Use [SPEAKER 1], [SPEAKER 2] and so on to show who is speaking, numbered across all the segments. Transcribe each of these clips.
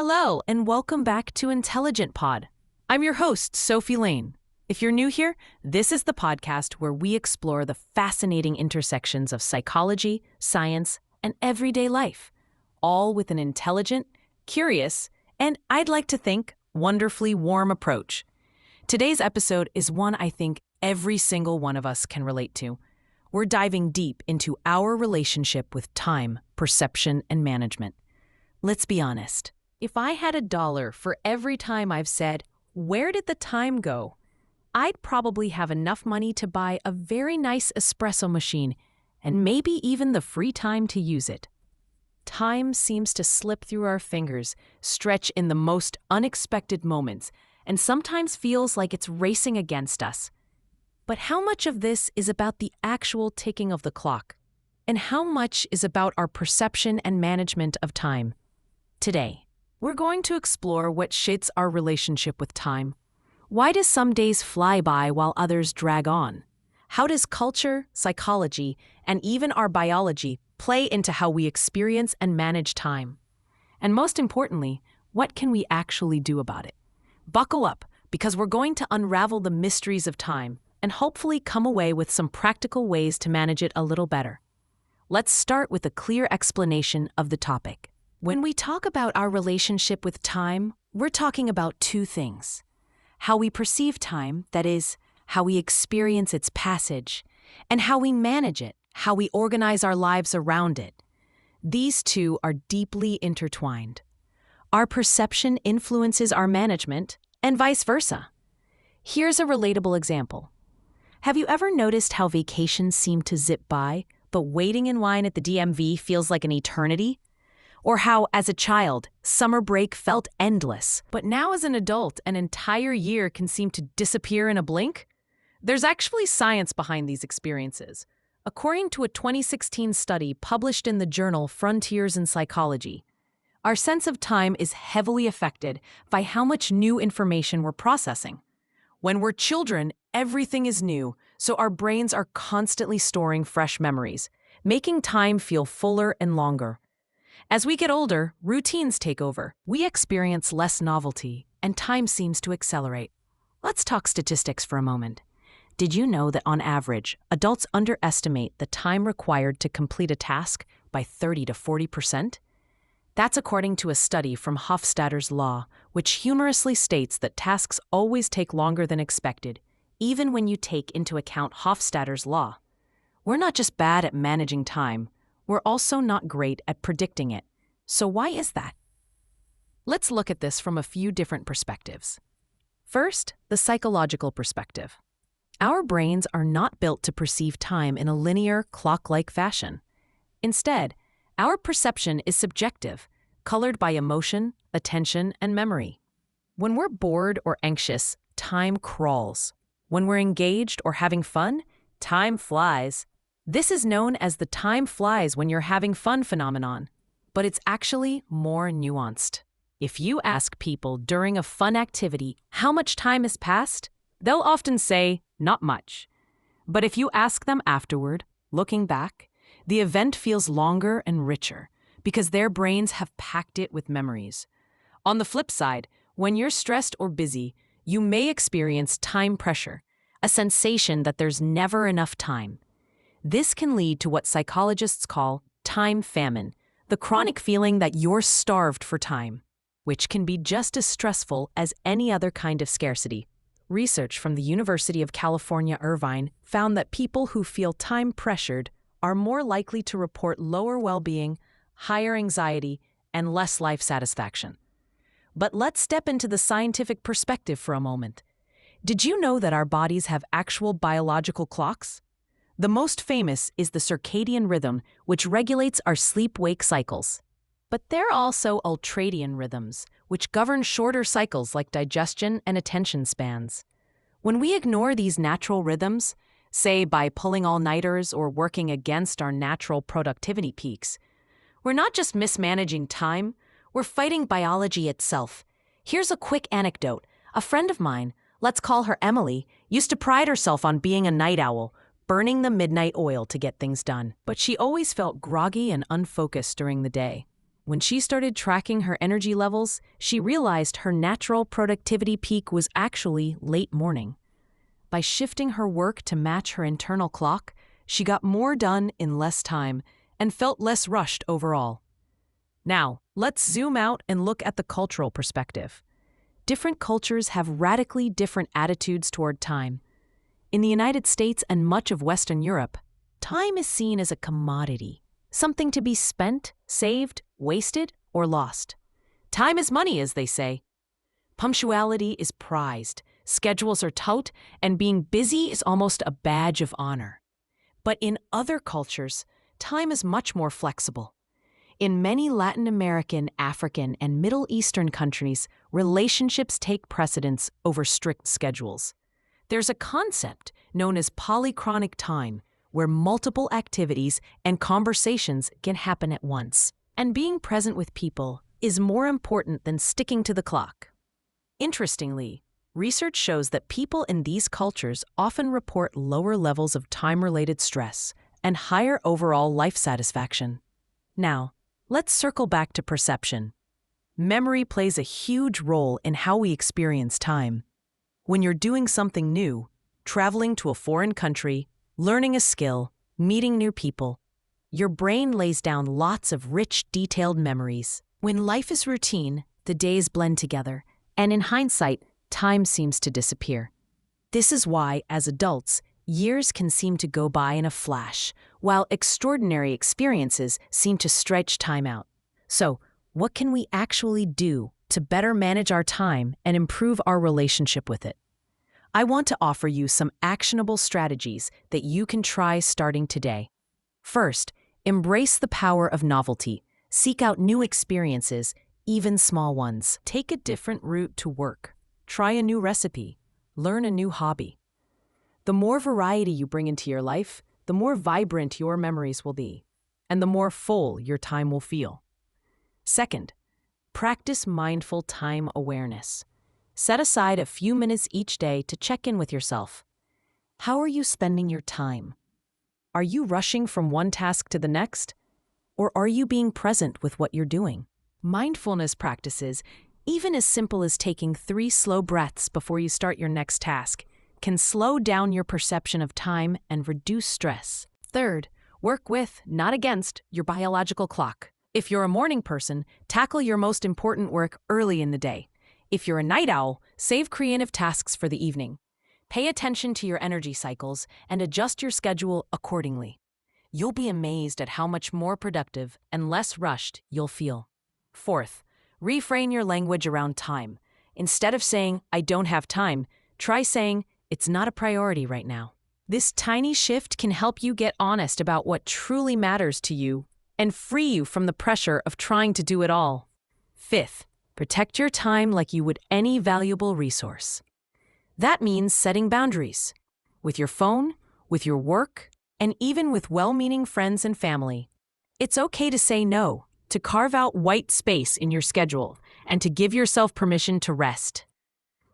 [SPEAKER 1] Hello, and welcome back to Intelligent Pod. I'm your host, Sophie Lane. If you're new here, this is the podcast where we explore the fascinating intersections of psychology, science, and everyday life, all with an intelligent, curious, and I'd like to think, wonderfully warm approach. Today's episode is one I think every single one of us can relate to. We're diving deep into our relationship with time, perception, and management. Let's be honest. If I had $1 for every time I've said, "Where did the time go?" I'd probably have enough money to buy a very nice espresso machine and maybe even the free time to use it. Time seems to slip through our fingers, stretch in the most unexpected moments, and sometimes feels like it's racing against us. But how much of this is about the actual ticking of the clock? And how much is about our perception and management of time? Today, we're going to explore what shapes our relationship with time. Why do some days fly by while others drag on? How does culture, psychology, and even our biology play into how we experience and manage time? And most importantly, what can we actually do about it? Buckle up, because we're going to unravel the mysteries of time and hopefully come away with some practical ways to manage it a little better. Let's start with a clear explanation of the topic. When we talk about our relationship with time, we're talking about two things. How we perceive time, that is, how we experience its passage, and how we manage it, how we organize our lives around it. These two are deeply intertwined. Our perception influences our management, and vice versa. Here's a relatable example. Have you ever noticed how vacations seem to zip by, but waiting in line at the DMV feels like an eternity? Or how, as a child, summer break felt endless, but now as an adult, an entire year can seem to disappear in a blink? There's actually science behind these experiences. According to a 2016 study published in the journal Frontiers in Psychology, our sense of time is heavily affected by how much new information we're processing. When we're children, everything is new, so our brains are constantly storing fresh memories, making time feel fuller and longer. As we get older, routines take over. We experience less novelty, and time seems to accelerate. Let's talk statistics for a moment. Did you know that on average, adults underestimate the time required to complete a task by 30 to 40%? That's according to a study from Hofstadter's Law, which humorously states that tasks always take longer than expected, even when you take into account Hofstadter's Law. We're not just bad at managing time, we're also not great at predicting it. So why is that? Let's look at this from a few different perspectives. First, the psychological perspective. Our brains are not built to perceive time in a linear, clock-like fashion. Instead, our perception is subjective, colored by emotion, attention, and memory. When we're bored or anxious, time crawls. When we're engaged or having fun, time flies. This is known as the time flies when you're having fun phenomenon, but it's actually more nuanced. If you ask people during a fun activity how much time has passed, they'll often say, not much. But if you ask them afterward, looking back, the event feels longer and richer because their brains have packed it with memories. On the flip side, when you're stressed or busy, you may experience time pressure, a sensation that there's never enough time. This can lead to what psychologists call time famine, the chronic feeling that you're starved for time, which can be just as stressful as any other kind of scarcity. Research from the University of California, Irvine found that people who feel time pressured are more likely to report lower well-being, higher anxiety, and less life satisfaction. But let's step into the scientific perspective for a moment. Did you know that our bodies have actual biological clocks? The most famous is the circadian rhythm, which regulates our sleep-wake cycles. But there are also ultradian rhythms, which govern shorter cycles like digestion and attention spans. When we ignore these natural rhythms, say by pulling all-nighters or working against our natural productivity peaks, we're not just mismanaging time, we're fighting biology itself. Here's a quick anecdote. A friend of mine, let's call her Emily, used to pride herself on being a night owl, burning the midnight oil to get things done. But she always felt groggy and unfocused during the day. When she started tracking her energy levels, she realized her natural productivity peak was actually late morning. By shifting her work to match her internal clock, she got more done in less time and felt less rushed overall. Now, let's zoom out and look at the cultural perspective. Different cultures have radically different attitudes toward time. In the United States and much of Western Europe, time is seen as a commodity, something to be spent, saved, wasted, or lost. Time is money, as they say. Punctuality is prized, schedules are tight, and being busy is almost a badge of honor. But in other cultures, time is much more flexible. In many Latin American, African, and Middle Eastern countries, relationships take precedence over strict schedules. There's a concept known as polychronic time, where multiple activities and conversations can happen at once. And being present with people is more important than sticking to the clock. Interestingly, research shows that people in these cultures often report lower levels of time-related stress and higher overall life satisfaction. Now, let's circle back to perception. Memory plays a huge role in how we experience time. When you're doing something new, traveling to a foreign country, learning a skill, meeting new people, your brain lays down lots of rich, detailed memories. When life is routine, the days blend together, and in hindsight, time seems to disappear. This is why, as adults, years can seem to go by in a flash, while extraordinary experiences seem to stretch time out. So, what can we actually do to better manage our time and improve our relationship with it? I want to offer you some actionable strategies that you can try starting today. First, embrace the power of novelty. Seek out new experiences, even small ones. Take a different route to work. Try a new recipe. Learn a new hobby. The more variety you bring into your life, the more vibrant your memories will be, and the more full your time will feel. Second, practice mindful time awareness. Set aside a few minutes each day to check in with yourself. How are you spending your time? Are you rushing from one task to the next? Or are you being present with what you're doing? Mindfulness practices, even as simple as taking 3 slow breaths before you start your next task, can slow down your perception of time and reduce stress. Third, work with, not against, your biological clock. If you're a morning person, tackle your most important work early in the day. If you're a night owl, save creative tasks for the evening. Pay attention to your energy cycles and adjust your schedule accordingly. You'll be amazed at how much more productive and less rushed you'll feel. Fourth, reframe your language around time. Instead of saying, "I don't have time," try saying, "It's not a priority right now." This tiny shift can help you get honest about what truly matters to you and free you from the pressure of trying to do it all. Fifth, protect your time like you would any valuable resource. That means setting boundaries with your phone, with your work, and even with well-meaning friends and family. It's okay to say no, to carve out white space in your schedule, and to give yourself permission to rest.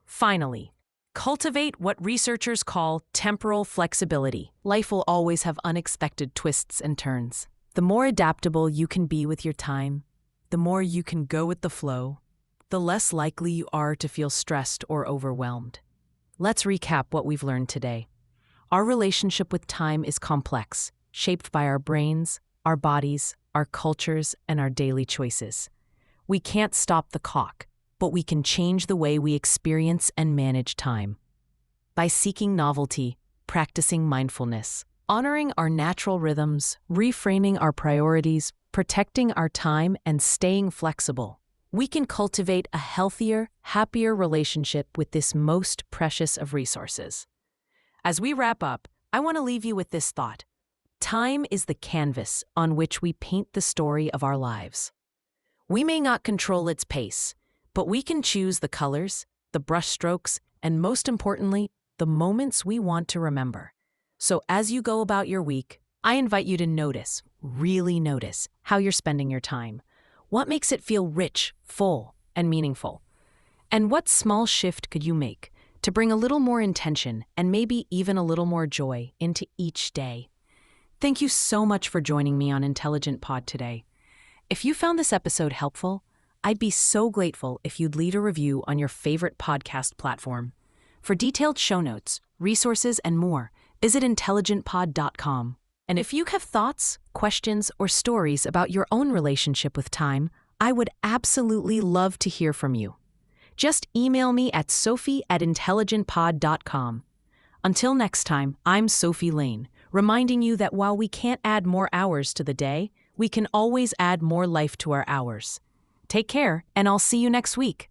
[SPEAKER 1] Finally, cultivate what researchers call temporal flexibility. Life will always have unexpected twists and turns. The more adaptable you can be with your time, the more you can go with the flow, the less likely you are to feel stressed or overwhelmed. Let's recap what we've learned today. Our relationship with time is complex, shaped by our brains, our bodies, our cultures, and our daily choices. We can't stop the clock, but we can change the way we experience and manage time. By seeking novelty, practicing mindfulness, honoring our natural rhythms, reframing our priorities, protecting our time, and staying flexible, we can cultivate a healthier, happier relationship with this most precious of resources. As we wrap up, I want to leave you with this thought. Time is the canvas on which we paint the story of our lives. We may not control its pace, but we can choose the colors, the brushstrokes, and most importantly, the moments we want to remember. So as you go about your week, I invite you to notice, really notice, how you're spending your time. What makes it feel rich, full, and meaningful? And what small shift could you make to bring a little more intention and maybe even a little more joy into each day? Thank you so much for joining me on Intelligent Pod today. If you found this episode helpful, I'd be so grateful if you'd leave a review on your favorite podcast platform. For detailed show notes, resources, and more, visit intelligentpod.com. And if you have thoughts, questions, or stories about your own relationship with time, I would absolutely love to hear from you. Just email me at sophie@intelligentpod.com. Until next time, I'm Sophie Lane, reminding you that while we can't add more hours to the day, we can always add more life to our hours. Take care, and I'll see you next week.